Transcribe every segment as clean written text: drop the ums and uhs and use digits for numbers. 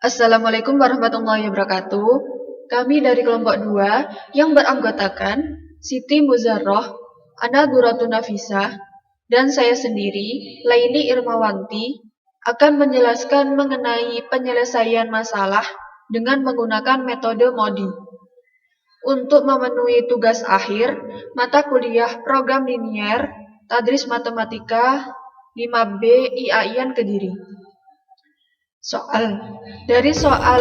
Assalamualaikum warahmatullahi wabarakatuh. Kami dari kelompok 2 yang beranggotakan Siti Muzarroh, Ana Duratun Nafisah, dan saya sendiri, Laili Irmawanti, akan menjelaskan mengenai penyelesaian masalah dengan menggunakan metode MODI. Untuk memenuhi tugas akhir, mata kuliah program linier Tadris Matematika 5B IAIN Kediri. Dari soal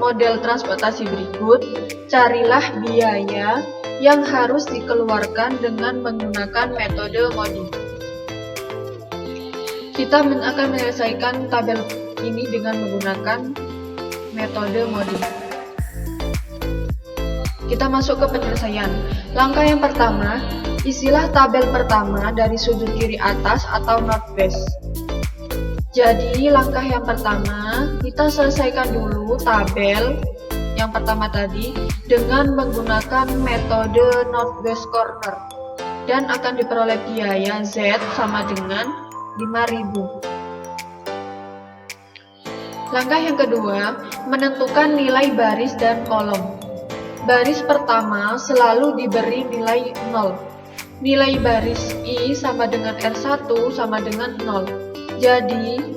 model transportasi berikut, carilah biaya yang harus dikeluarkan dengan menggunakan metode MODI. Kita akan menyelesaikan tabel ini dengan menggunakan metode MODI. Kita masuk ke penyelesaian. Langkah yang pertama, isilah tabel pertama dari sudut kiri atas atau northwest. Jadi langkah yang pertama, kita selesaikan dulu tabel yang pertama tadi dengan menggunakan metode northwest corner dan akan diperoleh biaya Z sama dengan 5.000. Langkah yang kedua, menentukan nilai baris dan kolom. Baris pertama selalu diberi nilai 0. Nilai baris I sama dengan R1 sama dengan 0. Jadi,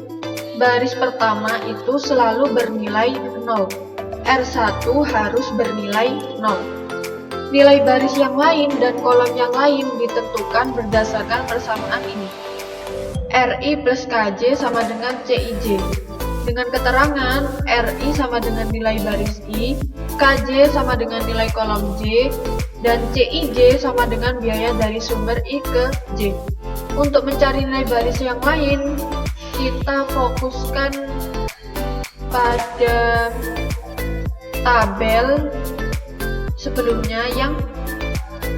baris pertama itu selalu bernilai 0. R1 harus bernilai 0. Nilai baris yang lain dan kolom yang lain ditentukan berdasarkan persamaan ini. RI plus KJ sama dengan CIJ. Dengan keterangan RI sama dengan nilai baris I, KJ sama dengan nilai kolom J, dan CIJ sama dengan biaya dari sumber I ke J. Untuk mencari nilai baris yang lain, kita fokuskan pada tabel sebelumnya yang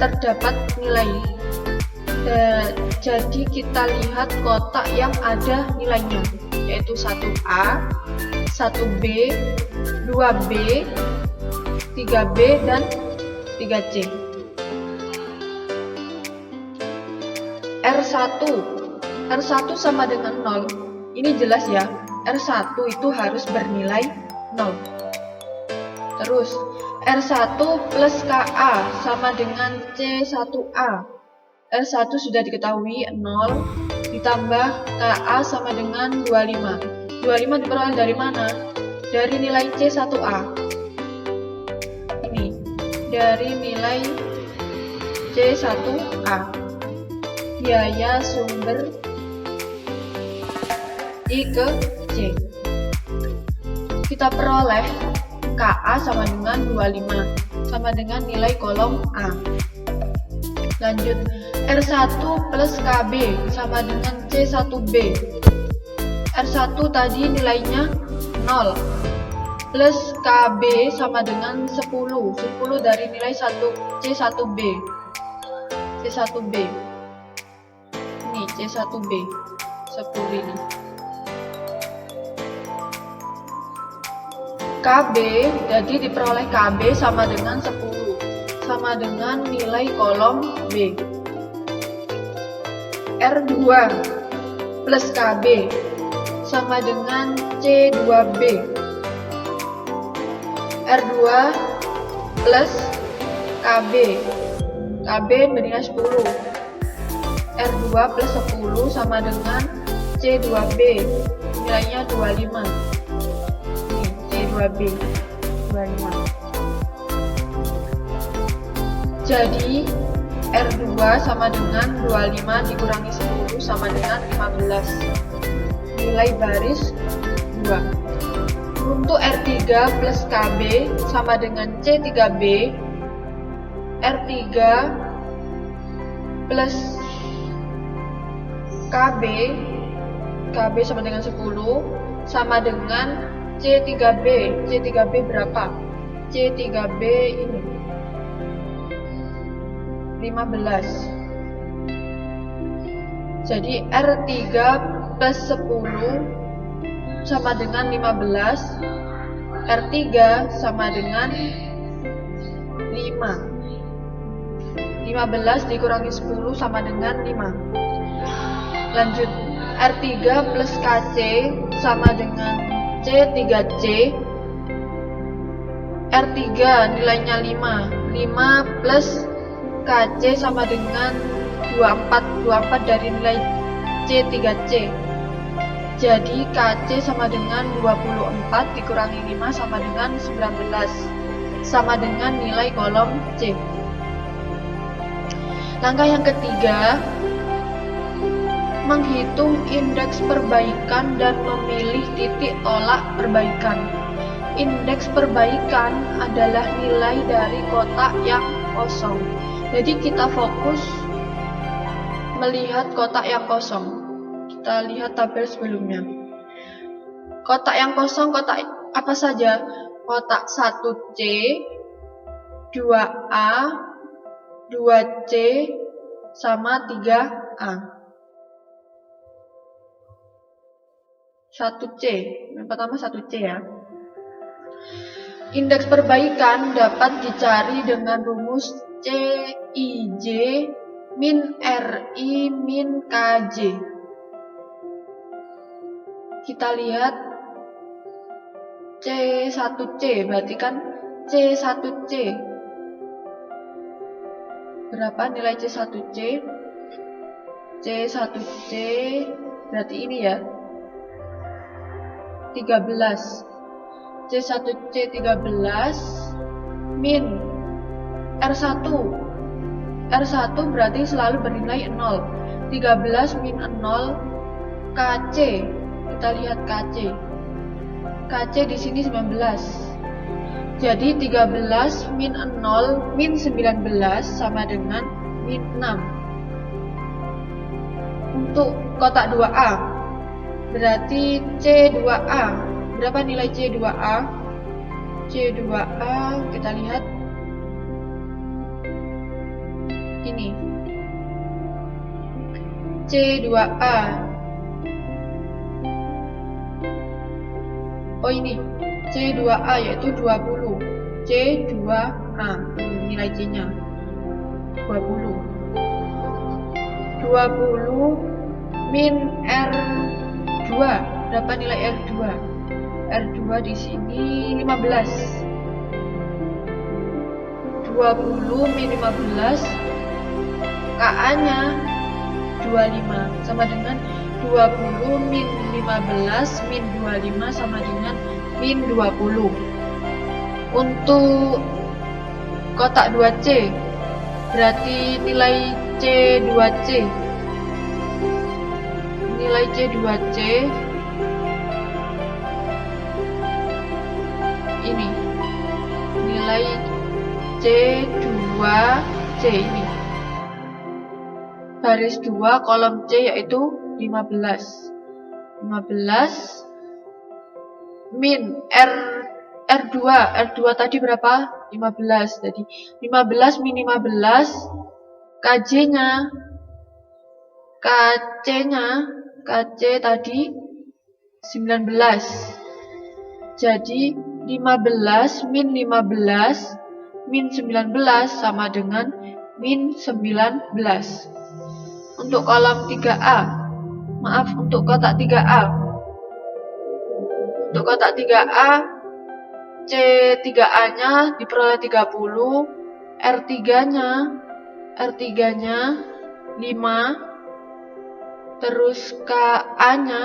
terdapat nilai. Jadi kita lihat kotak yang ada nilainya, yaitu 1A, 1B, 2B, 3B, dan 3C. R1 sama dengan 0. Ini jelas ya, R1 itu harus bernilai 0. Terus, R1 plus KA sama dengan C1A. R1 sudah diketahui 0, ditambah KA sama dengan 25. 25 diperoleh dari mana? Dari nilai C1A. Ini, dari nilai C1A. Biaya sumber I ke J. Kita peroleh KA sama dengan 25, sama dengan nilai kolom A. Lanjut, R1 plus KB sama dengan C1B. R1 tadi nilainya 0, plus KB sama dengan 10. 10 dari nilai C1B. C1B. Ini C1B. 10 ini. KB, jadi diperoleh KB sama dengan 10, sama dengan nilai kolom B. R2 plus KB sama dengan C2B. R2 plus KB, KB bernilai 10. R2 plus 10 sama dengan C2B, nilainya 25. C2B 25. Jadi R2 sama dengan 25 dikurangi 10 sama dengan 15. Nilai baris 2. Untuk R3 plus KB sama dengan C3B. R3 plus KB sama dengan 10 sama dengan C3B. C3B berapa? C3B ini 15. Jadi R3 plus 10 sama dengan 15. R3 sama dengan 5. 15 dikurangi 10 sama dengan 5. Lanjut, R3 plus KC sama dengan C3C, R3 nilainya 5 plus KC sama dengan 24 dari nilai C3C. Jadi KC sama dengan 24 dikurangi 5 sama dengan 19, sama dengan nilai kolom C. Langkah yang ketiga, menghitung indeks perbaikan dan memilih titik tolak perbaikan. Indeks perbaikan adalah nilai dari kotak yang kosong. Jadi kita fokus melihat kotak yang kosong. Kita lihat tabel sebelumnya. Kotak yang kosong, kotak apa saja? Kotak 1C, 2A, 2C, sama 3A. 1C, yang pertama 1C ya. Indeks perbaikan dapat dicari dengan rumus CIJ min RI min KJ. Kita lihat C1C, berarti kan C1C. Berapa nilai C1C? C1C berarti ini ya, 13. C1C 13 min R1. R1 berarti selalu bernilai 0. 13 min 0 KC. Kita lihat KC. KC di sini 19. Jadi 13 min 0 min 19 sama dengan min 6. Untuk kotak 2A berarti C2A. Berapa nilai C2A? C2A kita lihat ini. C2A. Oh ini. C2A yaitu 20. C2A. Nilai C-nya 20. 20 min R2. Berapa nilai R2? R2 di sini 15. 20 min 15, KA-nya 25 sama dengan 20 min 15 min 25 sama dengan min 20. Untuk kotak 2C berarti nilai C2C. Nilai C2C ini. Nilai C2C ini. Baris 2 kolom C yaitu 15. 15 min R2. R2 tadi berapa? 15. Jadi 15 min 15 KC-nya KC tadi 19. Jadi 15 min 15 min 19 sama dengan min 19. Untuk kolom 3A, maaf, untuk kotak 3A. Untuk kotak 3A, C3A-nya diperoleh 30, R3-nya 5, terus KA-nya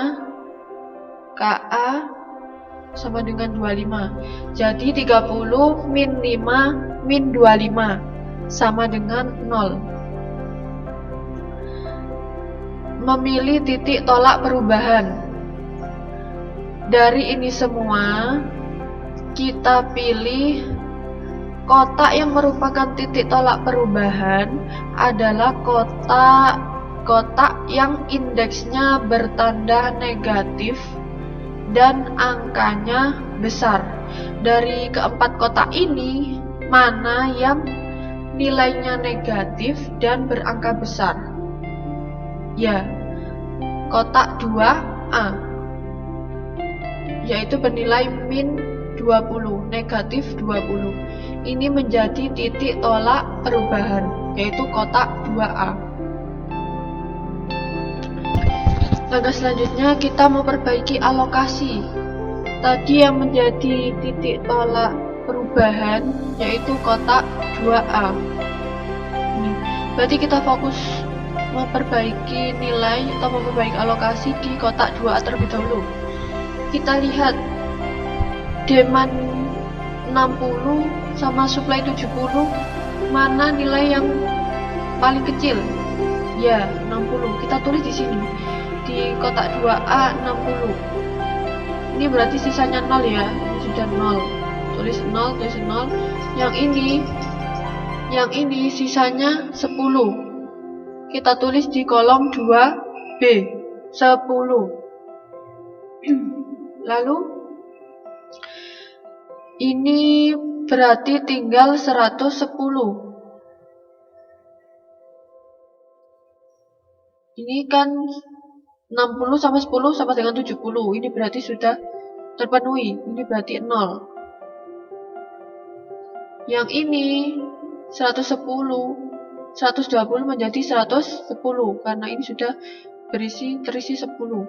sama dengan 25. Jadi 30 min 5 min 25 sama dengan 0. Memilih titik tolak perubahan. Dari ini semua kita pilih kotak yang merupakan titik tolak perubahan adalah kotak yang indeksnya bertanda negatif dan angkanya besar. Dari keempat kotak ini, mana yang nilainya negatif dan berangka besar? Ya, kotak 2A, yaitu bernilai min 20, negatif 20. Ini menjadi titik tolak perubahan, yaitu kotak 2A. Langkah selanjutnya kita memperbaiki alokasi. Tadi yang menjadi titik tolak perubahan yaitu kotak 2A. Ini. Berarti kita fokus memperbaiki nilai atau memperbaiki alokasi di kotak 2A terlebih dahulu. Kita lihat demand 60 sama supply 70, mana nilai yang paling kecil? Ya, 60. Kita tulis di sini. Di kotak 2A 60. Ini berarti sisanya 0 ya. Ini sudah 0. Tulis 0, tulis 0. Yang ini sisanya 10. Kita tulis di kolom 2B 10. Lalu ini berarti tinggal 110. Ini kan 60 sama 10 sama dengan 70. Ini berarti sudah terpenuhi. Ini berarti 0. Yang ini 110, 120 menjadi 110 karena ini sudah terisi 10.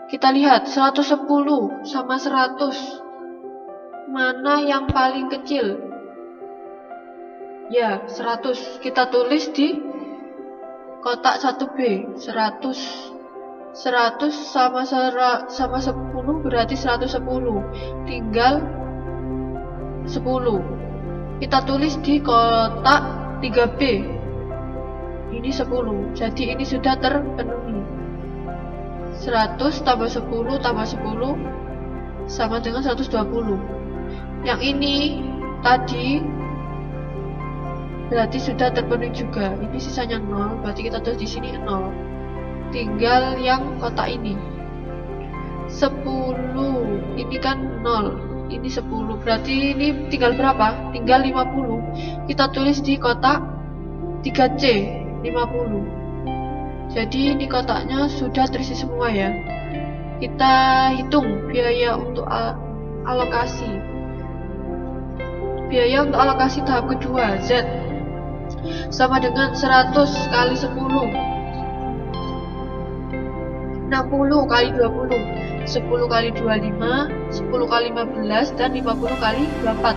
Kita lihat 110 sama 100. Mana yang paling kecil? Ya, 100. Kita tulis di kotak 1B. 100 sama 10 berarti 110. Tinggal 10. Kita tulis di kotak 3B. Ini 10. Jadi ini sudah terpenuhi. 100 tambah 10 tambah 10 sama dengan 120. Yang ini tadi berarti sudah terpenuhi juga. Ini sisanya 0, berarti kita tulis di sini 0. Tinggal yang kotak ini 10. Ini kan 0, ini 10. Berarti ini tinggal berapa? Tinggal 50. Kita tulis di kotak 3C 50. Jadi ini kotaknya sudah terisi semua ya. Kita hitung biaya untuk alokasi. Biaya untuk alokasi tahap kedua Z sama dengan 100 kali 10, 60 kali 20, 10 kali 25, 10 kali 15, dan 50 kali 24.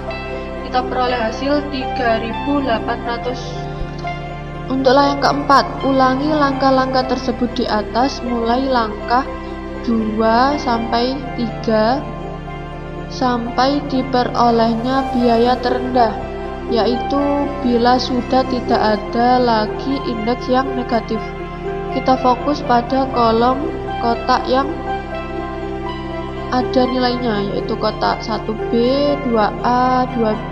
Kita peroleh hasil 3.800. Untuk yang keempat, ulangi langkah-langkah tersebut di atas mulai langkah 2 sampai 3 sampai diperolehnya biaya terendah, yaitu bila sudah tidak ada lagi indeks yang negatif. Kita fokus pada kolom kotak yang ada nilainya, yaitu kotak 1B, 2A, 2B,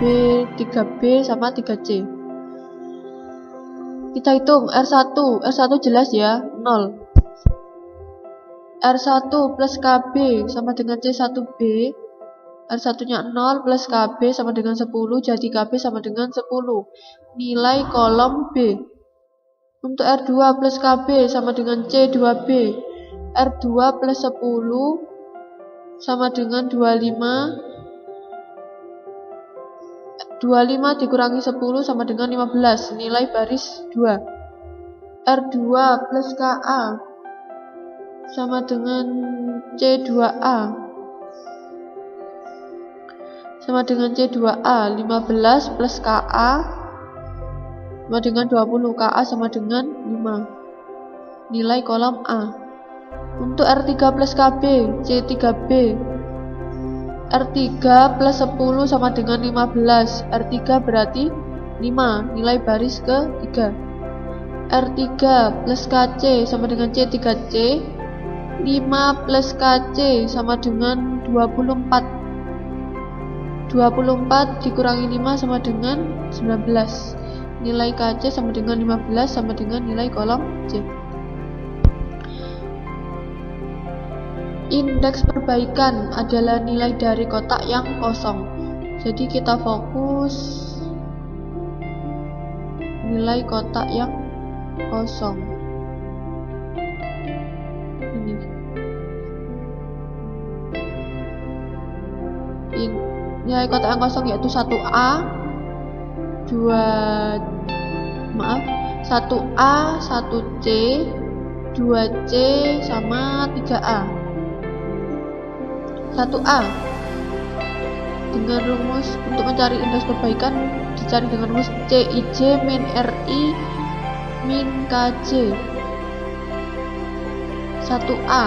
3B, sama 3C. Kita hitung R1 jelas ya, 0. R1 plus KB sama dengan C1B. R1-nya 0 plus KB sama dengan 10, jadi KB sama dengan 10. Nilai kolom B. Untuk R2 plus KB sama dengan C2B. R2 plus 10 sama dengan 25. 25 dikurangi 10 sama dengan 15. Nilai baris 2. R2 plus KA sama dengan C2A sama dengan C2A. 15 plus KA sama dengan 20. KA sama dengan 5. Nilai kolom A. Untuk R3 plus KB, C3B. R3 plus 10 sama dengan 15. R3 berarti 5. Nilai baris ke-3. R3 plus KC sama dengan C3C. 5 plus KC sama dengan 24. 24 dikurangi 5 sama dengan 19. Nilai KC sama dengan 15 sama dengan nilai kolom C. Indeks perbaikan adalah nilai dari kotak yang kosong. Jadi kita fokus nilai kotak yang kosong. Ini. Nilai kotak yang kosong yaitu 1A, 1A, 1C, 2C, sama 3A. 1A. Dengan rumus untuk mencari indeks perbaikan dicari dengan rumus CIJ min RI min KJ. 1A.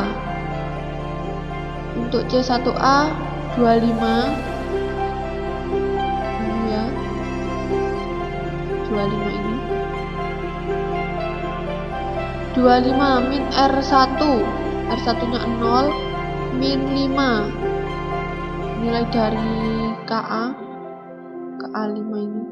Untuk C1A 25 ini ya, 25 ini 25 min R1 nya 0 min 5 nilai dari KA 5 ini.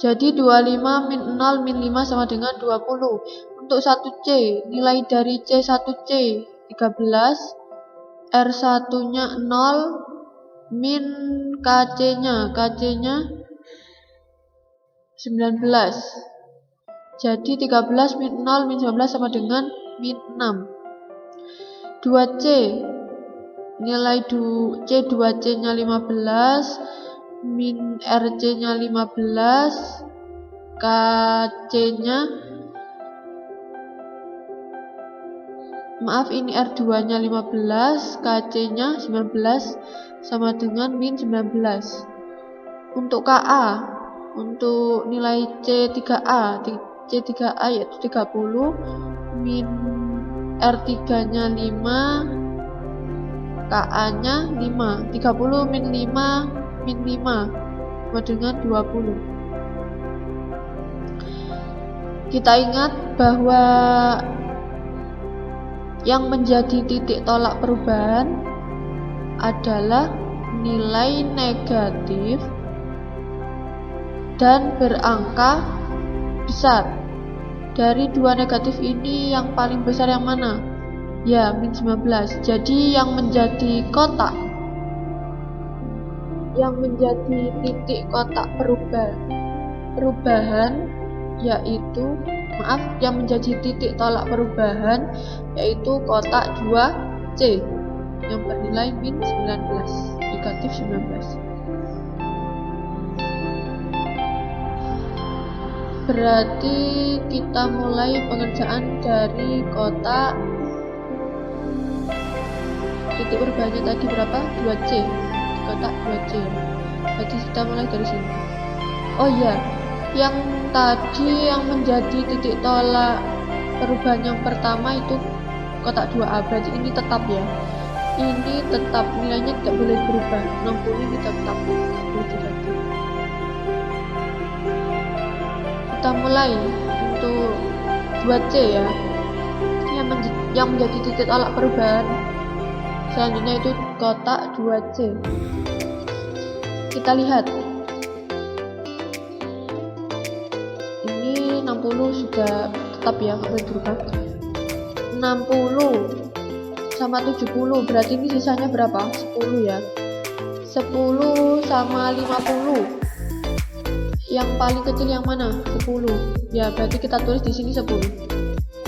Jadi 25 min 0 min 5 sama dengan 20. Untuk 1C, nilai dari C1C 13, R1 nya 0 min KC nya 19. Jadi 13 min 0 min 19 sama dengan min 6. 2C, nilai C2C nya 15 min RC nya 15, KC nya ini R2 nya 15, KC nya 19 sama dengan min 19. Untuk KA, untuk nilai C3A yaitu 30 min R3 nya 5, KA nya 5, 30 min 5 min 5 sama dengan 20. Kita ingat bahwa yang menjadi titik tolak perubahan adalah nilai negatif dan berangka besar. Dari dua negatif ini yang paling besar yang mana? Ya, min 19. Jadi yang menjadi kotak, yang menjadi titik kotak perubahan yaitu yang menjadi titik tolak perubahan yaitu kotak 2C yang bernilai min 19, negatif 19. Berarti kita mulai pengerjaan dari kotak titik perubahannya tadi berapa? 2C, kotak 2C. Berarti kita mulai dari sini. Oh iya, yang tadi yang menjadi titik tolak perubahan yang pertama itu kotak 2A, berarti ini tetap ya. Ini tetap, nilainya tidak boleh berubah. 60 ini tetap, tidak boleh diganti. Kita mulai untuk 2C ya. Yang menjadi titik tolak perubahan selanjutnya itu kotak 2C. Kita lihat. Ini 60 sudah tetap ya, nggak boleh berubah. 60 sama 70, berarti ini sisanya berapa? 10 ya. 10 sama 50. Yang paling kecil yang mana? 10. Ya, berarti kita tulis di sini 10.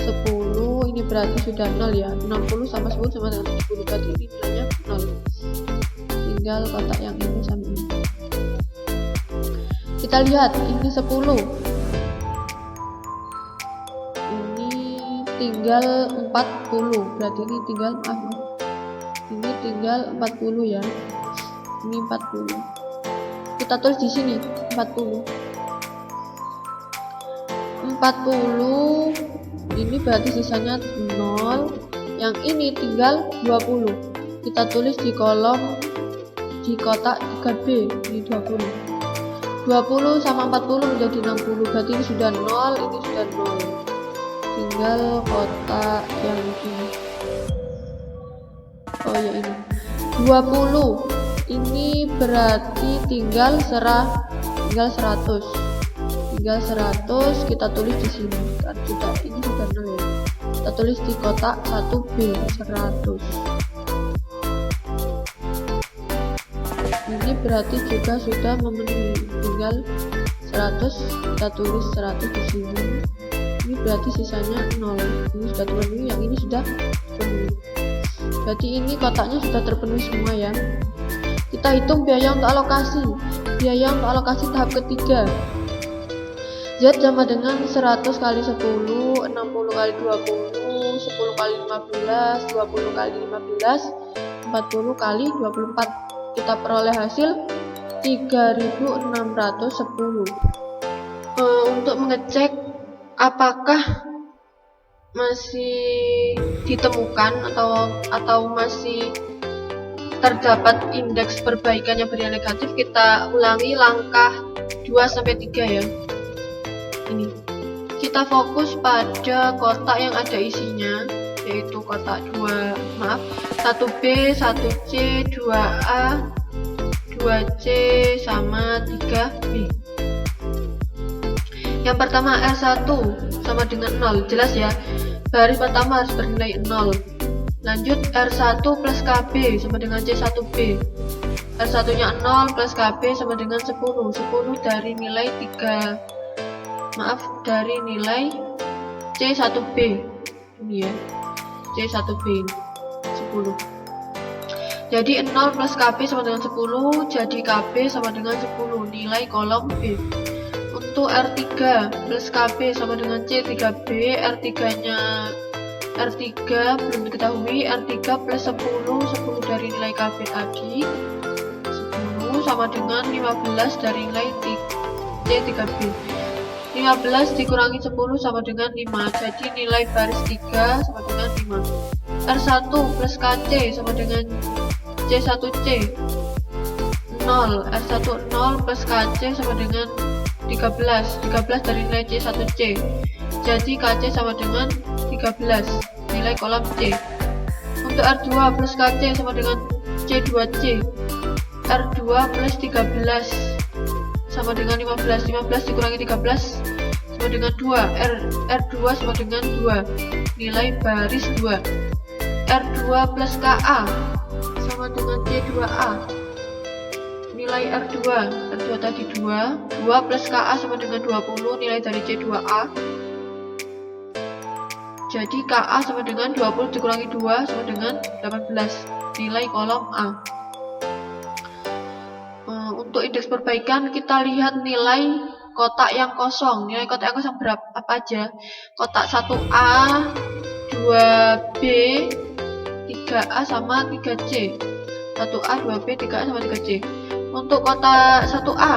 10 ini berarti sudah 0 ya. 60 sama 10 sama dengan 70, berarti ini nilainya 0. Tinggal kotak yang ini sama ini. Kita lihat, ini 10. Tinggal 40, berarti ini tinggal ini tinggal 40 ya. Ini 40. Kita tulis di sini 40. 40 ini berarti sisanya 0. Yang ini tinggal 20. Kita tulis di kolom di kotak 3B, ini 20. 20 sama 40 menjadi 60, berarti ini sudah 0, ini sudah 0. Tinggal kotak yang ini. Oh ya, ini 20. Ini berarti tinggal 100. Tinggal 100 kita tulis di sini. Kan sudah, ini sudah 0 ya. Kita tulis di kotak 1B 100. Ini berarti juga sudah memenuhi. Tinggal 100 kita tulis 100 di sini. Ini berarti sisanya 0. Ini sudah terpenuhi, yang ini sudah terpenuhi. Berarti ini kotaknya sudah terpenuhi semua ya. Kita hitung biaya untuk alokasi. Biaya untuk alokasi tahap ketiga. Z sama dengan 100 kali 10, 60 kali 20, 10 kali 15, 20 kali 15, 40 kali 24. Kita peroleh hasil 3610. Untuk mengecek apakah masih ditemukan atau masih terdapat indeks perbaikan yang bernilai negatif, kita ulangi langkah 2-3 ya. Ini kita fokus pada kotak yang ada isinya, yaitu kotak 1B, 1C, 2A, 2C, sama 3B. Yang pertama R1 sama dengan 0, jelas ya, baris pertama harus bernilai 0. Lanjut R1 plus KB sama dengan C1B. R1 nya 0 plus KB sama dengan 10. 10 dari nilai dari nilai C1B. Ini ya, C1B 10. Jadi 0 plus KB sama dengan 10, jadi KB sama dengan 10, nilai kolom B. Untuk R3 plus KB sama dengan C3B, R3 belum diketahui, R3 plus 10 dari nilai KB tadi, 10 sama dengan 15 dari nilai C3B. 15 dikurangi 10 sama dengan 5, jadi nilai baris 3 sama dengan 5. R1 plus KC sama dengan C1C 0, R1 0 plus KC sama dengan 13 dari nilai C1C, jadi KC sama dengan 13, nilai kolom C. Untuk R2 plus KC sama dengan C2C, R2 plus 13 sama dengan 15, 15 dikurangi 13 sama dengan 2, R2 sama dengan 2, nilai baris 2. R2 plus KA sama dengan C2A, nilai R2 tadi 2 plus KA sama dengan 20, nilai dari C2A, jadi KA sama dengan 20 dikurangi 2 sama dengan 18, nilai kolom A. Untuk indeks perbaikan kita lihat nilai kotak yang kosong. Nilai kotak yang kosong berapa apa aja? Kotak 1A, 2B, 3A sama 3C. 1A, 2B, 3A sama 3C. Untuk kotak 1A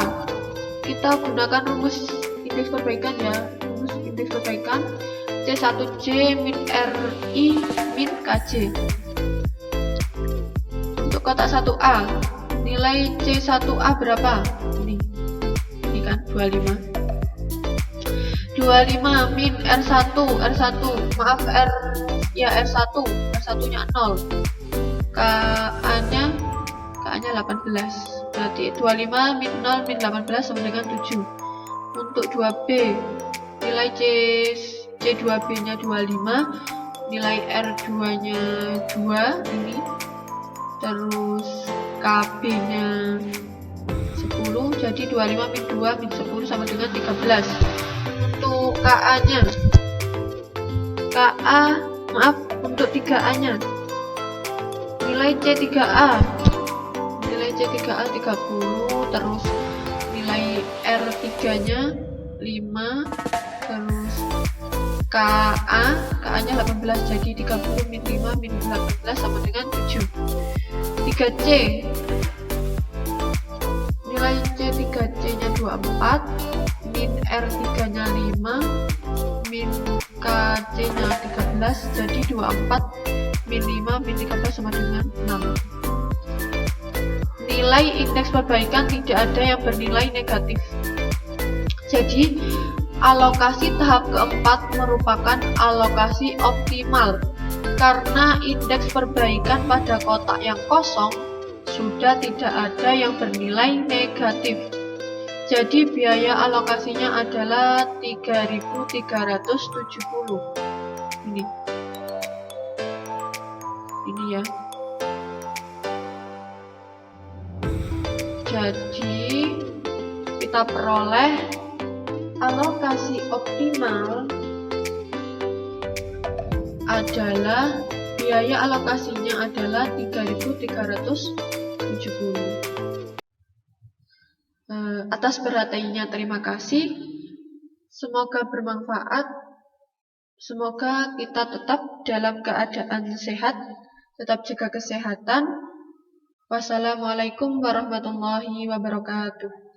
kita gunakan rumus indeks perbaikan ya. Rumus indeks perbaikan C1C min RI min KC. Untuk kotak 1A nilai C1A berapa? Ini kan 25 min R1 maaf R1 nya 0, KA nya 18, berarti 25 min 0 min 18 sama dengan 7. Untuk 2B nilai C2B nya 25, nilai R2 nya 2 ini, terus KB nya 10, jadi 25 min 2 min 10 sama dengan 13. Untuk untuk 3A nya nilai C3A 30, terus nilai R3 nya 5, terus KA nya 18, jadi 30 min 5 min 18 sama dengan 7. 3C nilai C3C nya 24, min R3 nya 5, min KC nya 13, jadi 24 min 5 min 13 sama dengan 6. Nilai indeks perbaikan tidak ada yang bernilai negatif. Jadi alokasi tahap keempat merupakan alokasi optimal karena indeks perbaikan pada kotak yang kosong sudah tidak ada yang bernilai negatif. Jadi biaya alokasinya adalah 3.370. Ini ya. Jadi kita peroleh alokasi optimal adalah biaya alokasinya adalah 3.370. Atas perhatiannya terima kasih. Semoga bermanfaat. Semoga kita tetap dalam keadaan sehat. tetap jaga kesehatan. Wassalamualaikum warahmatullahi wabarakatuh.